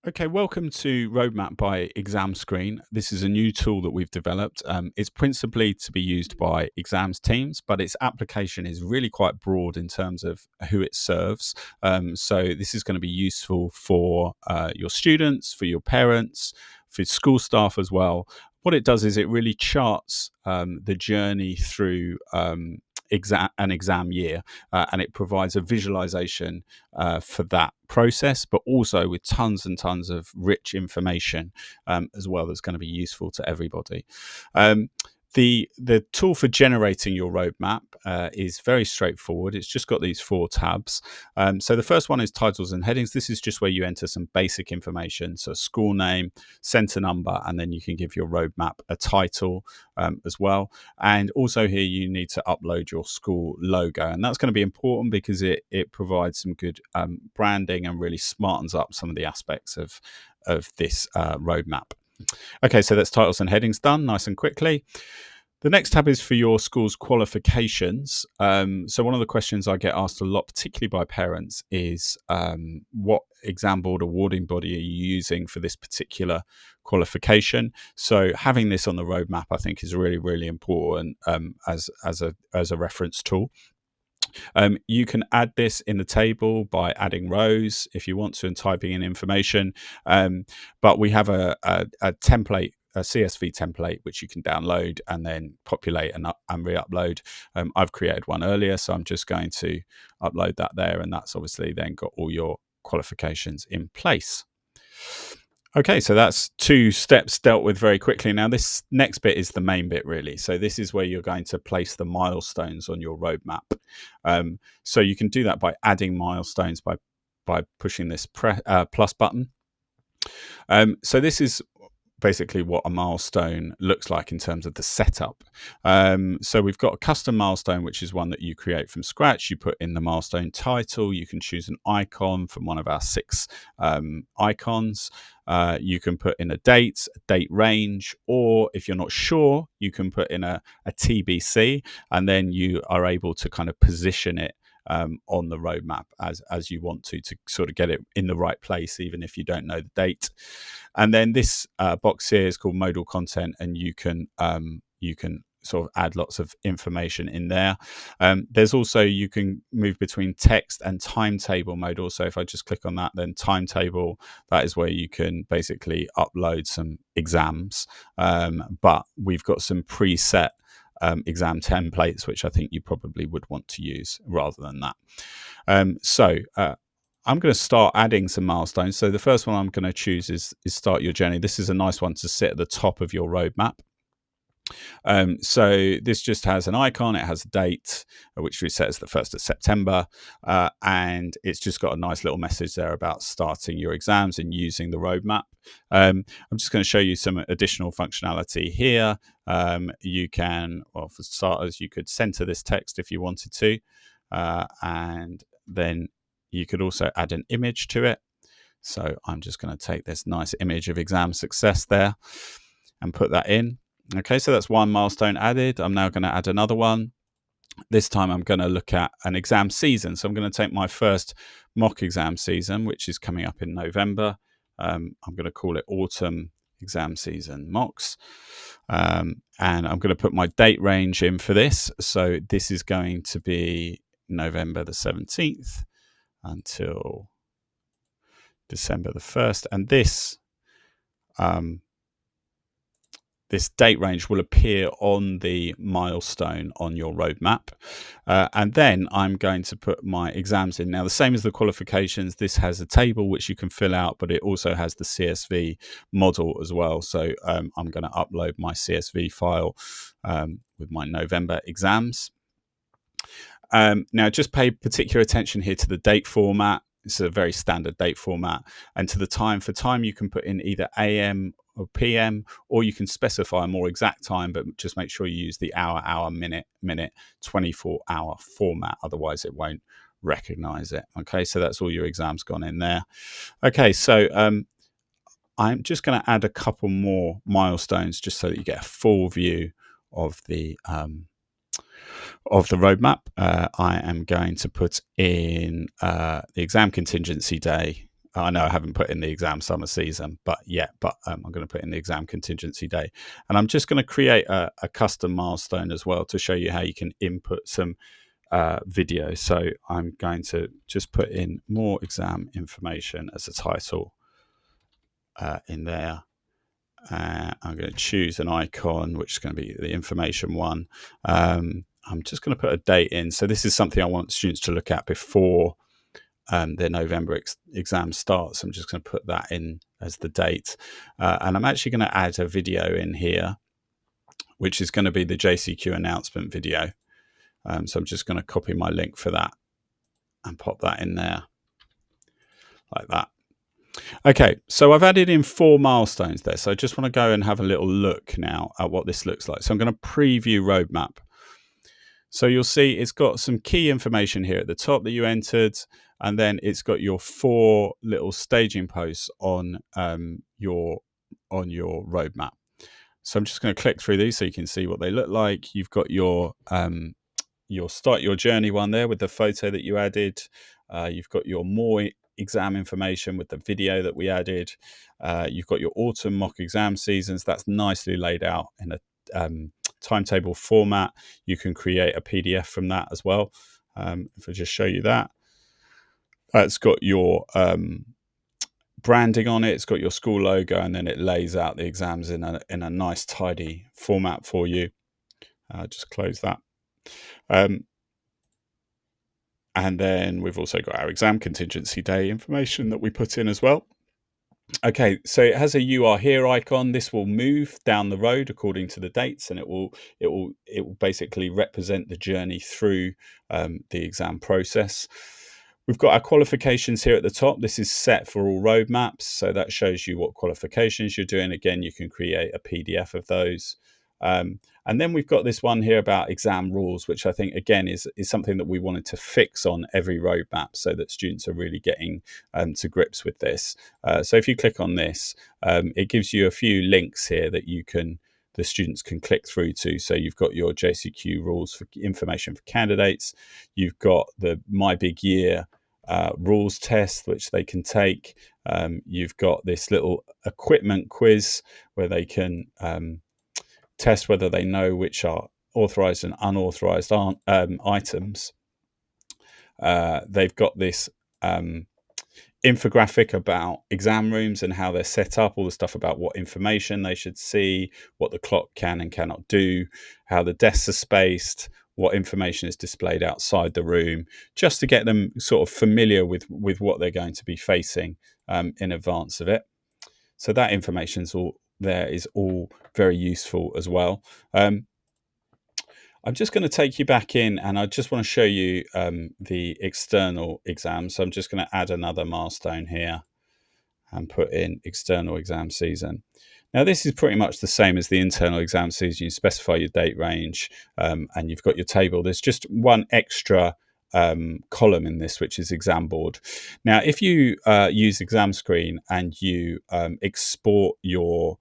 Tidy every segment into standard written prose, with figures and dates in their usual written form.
Okay, welcome to Roadmap by ExamScreen. This is a new tool that we've developed. It's principally to be used by exams teams, but its application is really quite broad in terms of who it serves. So this is going to be useful for your students, for your parents, for school staff as well. What it does is it really charts the journey through an exam year, and it provides a visualization for that process, but also with tons and tons of rich information as well that's going to be useful to everybody. Um, the tool for generating your roadmap is very straightforward. It's just got these four tabs. So the first one is titles and headings. This is just where you enter some basic information, so school name, center number, and then you can give your roadmap a title as well. And also here you need to upload your school logo, and that's going to be important because it provides some good branding and really smartens up some of the aspects of this roadmap. Okay, so that's titles and headings done nice and quickly. The next tab is for your school's qualifications. So one of the questions I get asked a lot, particularly by parents, is what exam board awarding body are you using for this particular qualification? So having this on the roadmap, I think, is really, really important as a reference tool. You can add this in the table by adding rows if you want to and typing in information. But we have a template, a CSV template, which you can download and then populate and re-upload. I've created one earlier, so I'm just going to upload that there, and that's obviously then got all your qualifications in place. Okay, so that's two steps dealt with very quickly. Now, this next bit is the main bit, really. So this is where you're going to place the milestones on your roadmap. So you can do that by adding milestones by pushing this plus button. So this is basically what a milestone looks like in terms of the setup. So we've got a custom milestone, which is one that you create from scratch. You put in the milestone title. You can choose an icon from one of our 6 icons. You can put in a date range, or if you're not sure, you can put in a TBC, and then you are able to kind of position it on the roadmap as you want to sort of get it in the right place, even if you don't know the date. And then this box here is called modal content, and you can sort of add lots of information in there. There's also, you can move between text and timetable mode also. If I just click on that, then timetable, that is where you can basically upload some exams. But we've got some preset exam templates, which I think you probably would want to use rather than that. I'm going to start adding some milestones. So the first one I'm going to choose is start your journey. This is a nice one to sit at the top of your roadmap. So this just has an icon, it has a date, which we set as the 1st of September, and it's just got a nice little message there about starting your exams and using the roadmap. I'm just going to show you some additional functionality here. You can, well, for starters, you could center this text if you wanted to, and then you could also add an image to it. So I'm just going to take this nice image of exam success there and put that in. Okay, so that's one milestone added. I'm now going to add another one. This time I'm going to look at an exam season. So I'm going to take my first mock exam season, which is coming up in November. I'm going to call it Autumn Exam Season Mocks. And I'm going to put my date range in for this. So this is going to be November the 17th until December the 1st. And this date range will appear on the milestone on your roadmap. And then I'm going to put my exams in. Now, the same as the qualifications, this has a table which you can fill out, but it also has the CSV model as well. So I'm going to upload my CSV file with my November exams. Now, just pay particular attention here to the date format. It's a very standard date format. And to the time. For time, you can put in either AM or PM, or you can specify a more exact time, but just make sure you use the hour, minute, 24-hour format. Otherwise, it won't recognize it. Okay, so that's all your exams gone in there. Okay, so I'm just going to add a couple more milestones just so that you get a full view of the roadmap. I am going to put in the exam contingency day I know I haven't put in the exam summer season, but I'm going to put in the exam contingency day. And I'm just going to create a custom milestone as well to show you how you can input some video. So I'm going to just put in more exam information as a title in there. I'm going to choose an icon, which is going to be the information one. I'm just going to put a date in. So this is something I want students to look at before their November exam starts. I'm just going to put that in as the date. And I'm actually going to add a video in here, which is going to be the JCQ announcement video. So I'm just going to copy my link for that and pop that in there like that. Okay, so I've added in 4 milestones there. So I just want to go and have a little look now at what this looks like. So I'm going to preview roadmap. So you'll see it's got some key information here at the top that you entered, and then it's got your 4 little staging posts on your roadmap. So I'm just going to click through these so you can see what they look like. You've got your start your journey one there with the photo that you added. You've got your more exam information with the video that we added. You've got your autumn mock exam seasons. That's nicely laid out in a timetable format. You can create a PDF from that as well. If I just show you that, it's got your branding on it. It's got your school logo, and then it lays out the exams in a nice tidy format for you. Just close that. And then we've also got our exam contingency day information that we put in as well. Okay, so it has a "You Are Here" icon. This will move down the road according to the dates, and it will basically represent the journey through the exam process. We've got our qualifications here at the top. This is set for all roadmaps, so that shows you what qualifications you're doing. Again, you can create a PDF of those. And then we've got this one here about exam rules, which I think, again, is something that we wanted to fix on every roadmap so that students are really getting to grips with this. So if you click on this, it gives you a few links here that the students can click through to. So you've got your JCQ rules for information for candidates. You've got the My Big Year rules test, which they can take. You've got this little equipment quiz where they can test whether they know which are authorized and unauthorized items. They've got this infographic about exam rooms and how they're set up, all the stuff about what information they should see, what the clock can and cannot do, how the desks are spaced, what information is displayed outside the room, just to get them sort of familiar with what they're going to be facing in advance of it. So that information's all there, is all very useful as well. I'm just going to take you back in, and I just want to show you the external exam. So I'm just going to add another milestone here and put in external exam season. Now, this is pretty much the same as the internal exam season. You specify your date range and you've got your table. There's just one extra column in this, which is exam board. Now, if you use EXAMSCREEN and you export your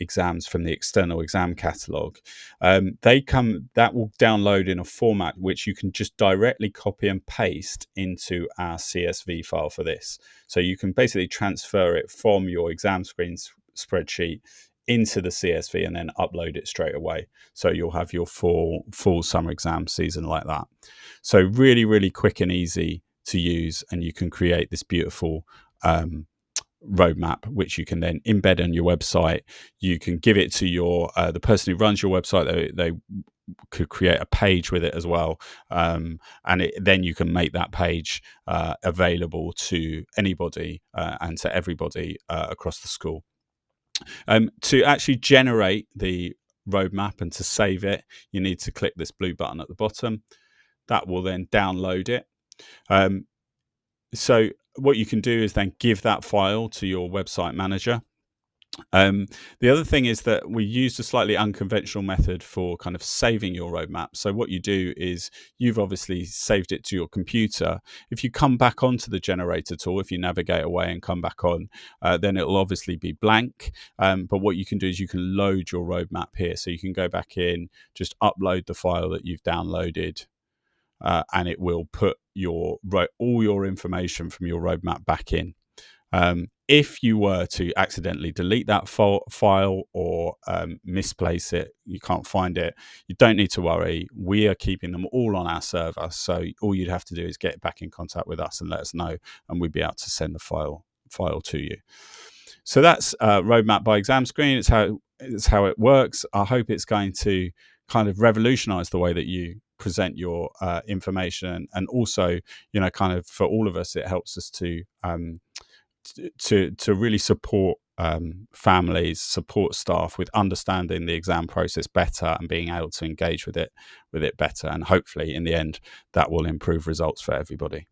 exams from the external exam catalog, that will download in a format which you can just directly copy and paste into our CSV file for this. So you can basically transfer it from your EXAMSCREEN spreadsheet into the CSV and then upload it straight away. So you'll have your full summer exam season like that. So really, really quick and easy to use, and you can create this beautiful roadmap, which you can then embed on your website. You can give it to your the person who runs your website. They could create a page with it as well, and then you can make that page available to anybody and to everybody across the school. To actually generate the roadmap and to save it, you need to click this blue button at the bottom. That will then download it. So what you can do is then give that file to your website manager. The other thing is that we used a slightly unconventional method for kind of saving your roadmap. So what you do is you've obviously saved it to your computer. If you come back onto the generator tool, if you navigate away and come back on, then it'll obviously be blank. But what you can do is you can load your roadmap here. So you can go back in, just upload the file that you've downloaded, and it will put all your information from your roadmap back in. If you were to accidentally delete that file or misplace it, you can't find it, you don't need to worry. We are keeping them all on our server. So all you'd have to do is get back in contact with us and let us know, and we'd be able to send the file to you. So that's Roadmap by ExamScreen. It's how it works. I hope it's going to kind of revolutionize the way that you present your information, and also, kind of for all of us, it helps us to really support families, support staff with understanding the exam process better and being able to engage with it better, and hopefully in the end that will improve results for everybody.